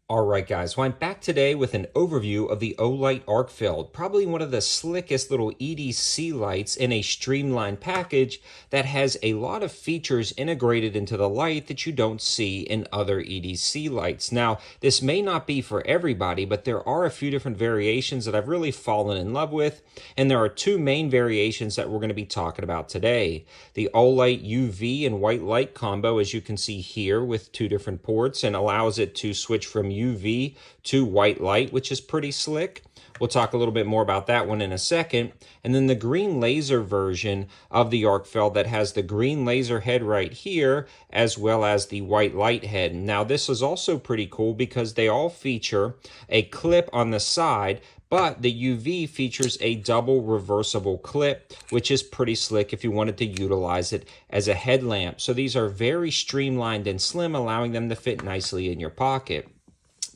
Alright guys, well I'm back today with an overview of the Olight Arkfeld, probably one of the slickest little EDC lights in a streamlined package that has a lot of features integrated into the light that you don't see in other EDC lights. Now, this may not be for everybody, but there are a few different variations that I've really fallen in love with, and there are two main variations that we're going to be talking about today. The Olight UV and white light combo, as you can see here, with two different ports, and allows it to switch from UV to white light, which is pretty slick. We'll talk a little bit more about that one in a second. And then the green laser version of the Arkfeld that has the green laser head right here, as well as the white light head. Now this is also pretty cool because they all feature a clip on the side, but the UV features a double reversible clip, which is pretty slick if you wanted to utilize it as a headlamp. So these are very streamlined and slim, allowing them to fit nicely in your pocket.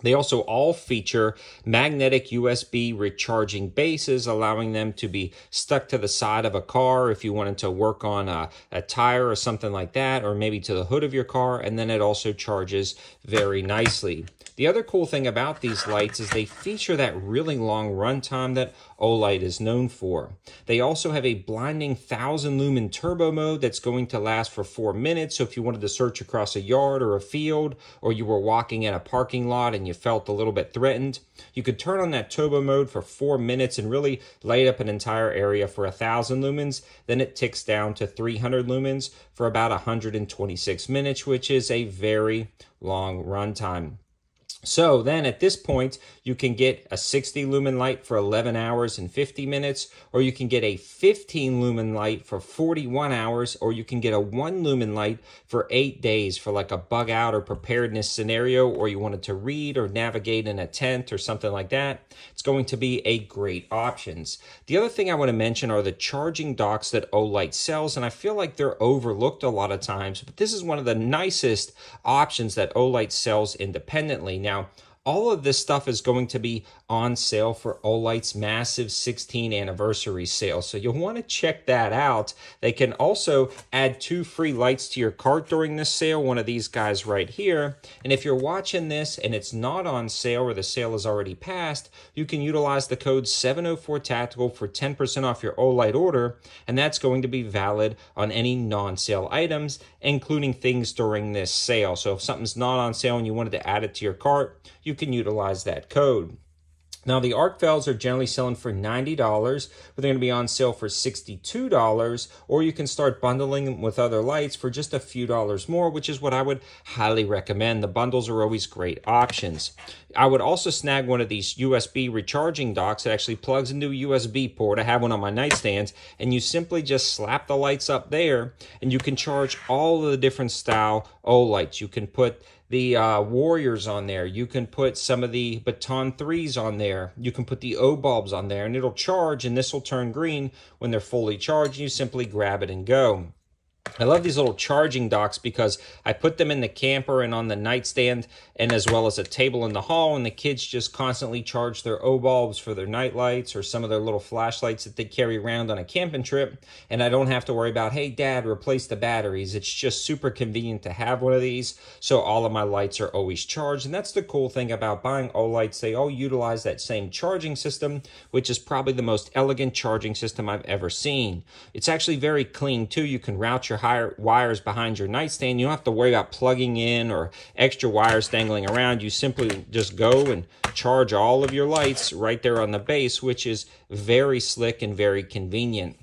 They also all feature magnetic USB recharging bases, allowing them to be stuck to the side of a car if you wanted to work on a tire or something like that, or maybe to the hood of your car, and then it also charges very nicely. The other cool thing about these lights is they feature that really long runtime that Olight is known for. They also have a blinding 1000 lumen turbo mode that's going to last for 4 minutes. So if you wanted to search across a yard or a field, or you were walking in a parking lot and you felt a little bit threatened, you could turn on that turbo mode for 4 minutes and really light up an entire area for 1000 lumens. Then it ticks down to 300 lumens for about 126 minutes, which is a very long runtime. So then at this point, you can get a 60 lumen light for 11 hours and 50 minutes, or you can get a 15 lumen light for 41 hours, or you can get a 1 lumen light for 8 days for like a bug out or preparedness scenario, or you wanted to read or navigate in a tent or something like that. It's going to be a great options. The other thing I want to mention are the charging docks that Olight sells, and I feel like they're overlooked a lot of times, but this is one of the nicest options that Olight sells independently. Now, all of this stuff is going to be on sale for Olight's massive 16th anniversary sale, so you'll want to check that out. They can also add 2 free lights to your cart during this sale, one of these guys right here. And if you're watching this and it's not on sale or the sale is already passed, you can utilize the code 704TACTICAL for 10% off your Olight order, and that's going to be valid on any non-sale items, including things during this sale. So if something's not on sale and you wanted to add it to your cart, you can utilize that code. Now, the Arkfelds are generally selling for $90, but they're going to be on sale for $62, or you can start bundling them with other lights for just a few dollars more, which is what I would highly recommend. The bundles are always great options. I would also snag one of these USB recharging docks that actually plugs into a USB port. I have one on my nightstands, and you simply just slap the lights up there, and you can charge all of the different style Olights. You can put the Warriors on there. You can put some of the Baton 3s on there. You can put the O bulbs on there, and it'll charge, and this will turn green when they're fully charged. You simply grab it and go. I love these little charging docks because I put them in the camper and on the nightstand, and as well as a table in the hall, and the kids just constantly charge their O bulbs for their night lights or some of their little flashlights that they carry around on a camping trip, and I don't have to worry about, hey dad, replace the batteries. It's just super convenient to have one of these, so all of my lights are always charged. And that's the cool thing about buying Olights. They all utilize that same charging system, which is probably the most elegant charging system I've ever seen. It's actually very clean too. You can route your wires behind your nightstand. You don't have to worry about plugging in or extra wires dangling around. You simply just go and charge all of your lights right there on the base, which is very slick and very convenient.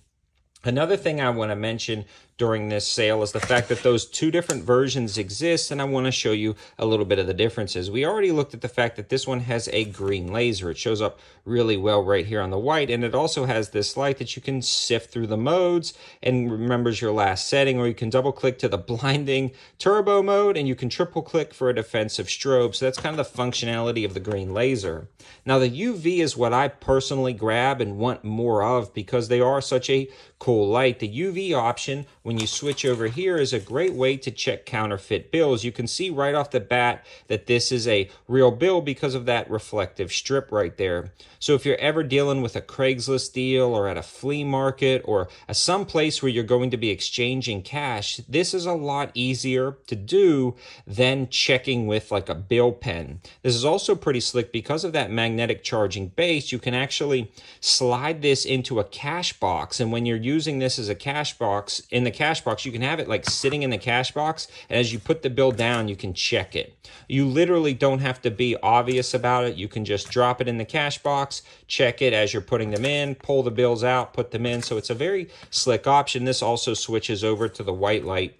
Another thing I want to mention during this sale is the fact that those 2 different versions exist, and I want to show you a little bit of the differences. We already looked at the fact that this one has a green laser. It shows up really well right here on the white, and it also has this light that you can sift through the modes and remembers your last setting, or you can double click to the blinding turbo mode, and you can triple click for a defensive strobe. So that's kind of the functionality of the green laser. Now the UV is what I personally grab and want more of because they are such a cool light. The UV option, when you switch over here is a great way to check counterfeit bills. You can see right off the bat that this is a real bill because of that reflective strip right there. So if you're ever dealing with a Craigslist deal or at a flea market or some place where you're going to be exchanging cash, this is a lot easier to do than checking with like a bill pen. This is also pretty slick because of that magnetic charging base. You can actually slide this into a cash box, and when you're using this as a cash box, in the cash box, you can have it like sitting in the cash box, and as you put the bill down, you can check it. You literally don't have to be obvious about it. You can just drop it in the cash box, check it as you're putting them in, pull the bills out, put them in. So it's a very slick option. This also switches over to the white light.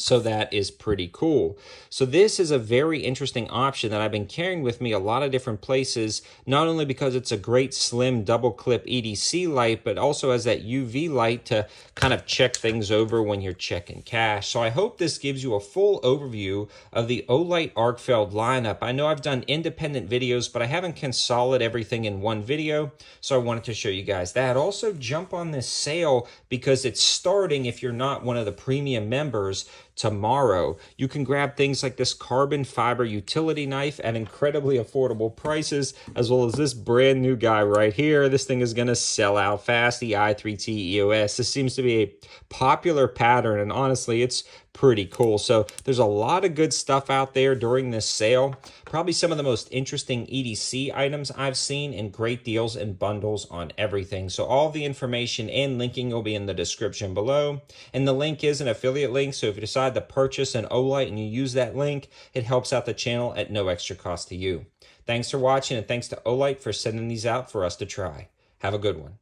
So that is pretty cool. So this is a very interesting option that I've been carrying with me a lot of different places, not only because it's a great slim double clip EDC light, but also has that UV light to kind of check things over when you're checking cash. So I hope this gives you a full overview of the Olight Arkfeld lineup. I know I've done independent videos, but I haven't consolidated everything in one video, so I wanted to show you guys that. Also, jump on this sale because it's starting if you're not one of the premium members. Tomorrow, you can grab things like this carbon fiber utility knife at incredibly affordable prices, as well as this brand new guy right here. This thing is going to sell out fast, the i3T EOS. This seems to be a popular pattern, and honestly, it's pretty cool. So there's a lot of good stuff out there during this sale. Probably some of the most interesting EDC items I've seen, and great deals and bundles on everything. So all the information and linking will be in the description below. And the link is an affiliate link. So if you decide to purchase an Olight and you use that link, it helps out the channel at no extra cost to you. Thanks for watching, and thanks to Olight for sending these out for us to try. Have a good one.